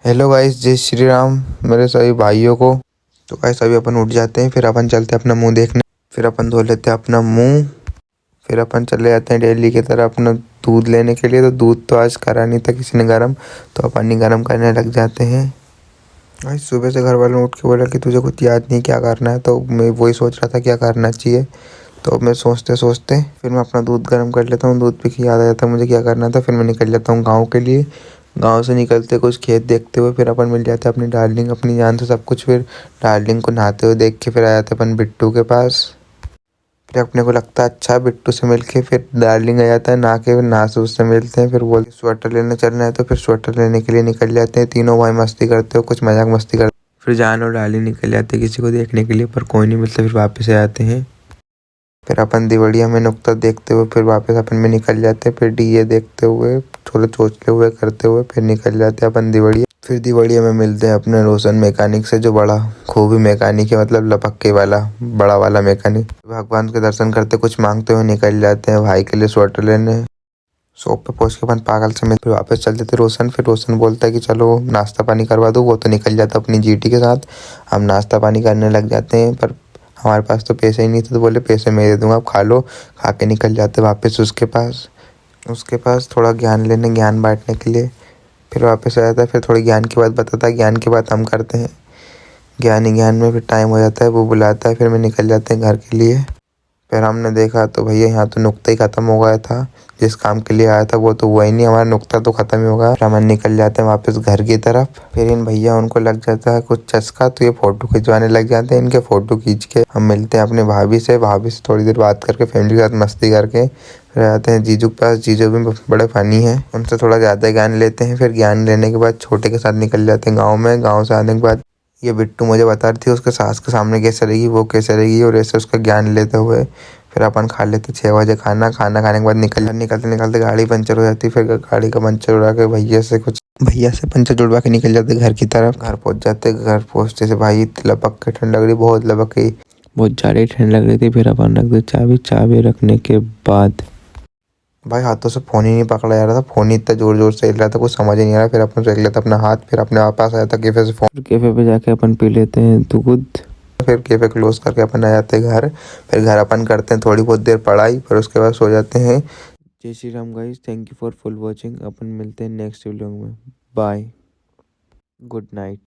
Hello guys, जय श्री राम मेरे सभी भाइयों को। तो गाइस अभी अपन उठ जाते हैं, फिर अपन चलते हैं अपना मुंह देखने, फिर अपन धो लेते हैं अपना मुंह, फिर अपन चले जाते हैं डेली की तरह अपना दूध लेने के लिए। तो दूध तो आज करा नहीं था किसी ने गर्म, तो अपन ही गर्म करने लग जाते हैं। गाइस सुबह से घर वालों ने उठ के बोला कि तुझे कुछ याद नहीं क्या करना है, तो मैं वही सोच रहा था क्या करना चाहिए। तो मैं सोचते सोचते फिर मैं अपना दूध गर्म कर लेता हूँ। दूध पी के याद आ जाता है मुझे क्या करना था। फिर मैं निकल जाता हूँ गाँव के लिए। गाँव से निकलते कुछ खेत देखते हुए फिर अपन मिल जाते हैं अपनी डार्लिंग, अपनी जान से सब कुछ। फिर डार्लिंग को नहाते हुए देख के फिर आ जाते अपन बिट्टू के पास। फिर अपने को लगता है अच्छा बिट्टू से मिल के फिर डार्लिंग आ जाता है नहा के, फिर नहा से उससे मिलते हैं। फिर बोलते स्वेटर लेने चलना है, तो फिर स्वेटर लेने के लिए निकल जाते हैं। तीनों भाई मस्ती करते हो, कुछ मजाक मस्ती करते। फिर जान और डार्लिंग निकल जाते हैं किसी को देखने के लिए, पर कोई नहीं मिलता। फिर वापस आ जाते हैं। फिर अपन दिवड़िया में नुक्ता देखते हुए फिर वापस अपन में निकल जाते हैं। फिर डीजे देखते हुए थोड़े चोचले हुए करते हुए फिर निकल जाते हैं अपन दिवड़िया। फिर दिवड़िया में मिलते हैं अपने रोशन मैकेनिक से, जो बड़ा खूबी मैकेनिक है, मतलब लपक्के वाला बड़ा वाला मैकेनिक। भगवान के दर्शन करते कुछ मांगते हुए निकल जाते हैं भाई के लिए स्वेटर लेने। शॉप पे पहुंच के अपन पागल से मिल फिर वापस चल देते रोशन। फिर रोशन बोलता है कि चलो नाश्ता पानी करवा दो। वो तो निकल जाता अपनी जीटी के साथ। हम नाश्ता पानी करने लग जाते हैं, पर हमारे पास तो पैसे ही नहीं थे, तो बोले पैसे मैं दे दूंगा, आप खा लो। खा के निकल जाते वापस उसके पास थोड़ा ज्ञान लेने, ज्ञान बांटने के लिए। फिर वापस आ जाता है, फिर थोड़ी ज्ञान की बात बताता है, ज्ञान की बात हम करते हैं। ज्ञान ही ज्ञान में फिर टाइम हो जाता है, वो बुलाता है, फिर मैं निकल जाते हैं घर के लिए। फिर हमने देखा तो भैया यहाँ तो नुक्ता ही ख़त्म हो गया था। जिस काम के लिए आया था वो तो हुआ ही नहीं, हमारा नुक्ता तो ख़त्म ही हो गया। फिर हम निकल जाते हैं वापस घर की तरफ। फिर इन भैया उनको लग जाता है कुछ चस्का, तो ये फ़ोटो खिंचवाने लग जाते हैं। इनके फ़ोटो खींच के हम मिलते हैं अपने भाभी से थोड़ी देर बात करके फैमिली के साथ मस्ती करके फिर आते हैं जीजू के पास। जीजू भी बड़े फ़नी हैं, उनसे थोड़ा ज़्यादा ज्ञान लेते हैं। फिर ज्ञान लेने के बाद छोटे के साथ निकल जाते हैं गाँव में। गाँव से आने के बाद ये बिट्टू मुझे बता रही थी उसके सास के सामने कैसे रहेगी, वो कैसे रहेगी, और ऐसे उसका ज्ञान लेते हुए फिर अपन खा लेते 6 बजे खाना खाने के बाद निकलते निकलते गाड़ी पंचर हो जाती। फिर गाड़ी का पंचर उड़ा के भैया से पंचर जुड़वा के निकल जाते घर की तरफ। घर पहुंच जाते। घर पहुंचते से भाई लपक के ठंड लग रही, बहुत लपक गई, बहुत ज़्यादा ठंड लग रही थी। फिर अपन रख दे चाबी रखने के बाद भाई हाथों से फ़ोन ही नहीं पकड़ा जा रहा था। फ़ोन ही इतना जोर जोर से हिल रहा था, कुछ समझ ही नहीं आ रहा। फिर अपन रख लेते अपना हाथ, फिर अपने पास आया था कैफे से फ़ोन। कैफे पे जाके अपन पी लेते हैं दूध। फिर कैफे क्लोज करके अपन आ जाते हैं घर। फिर घर अपन करते हैं थोड़ी बहुत देर पढ़ाई, फिर उसके बाद सो जाते हैं। जय Shri Ram guys, thank you for full watching. अपन मिलते हैं नेक्स्ट वीडियो में। Bye, good night.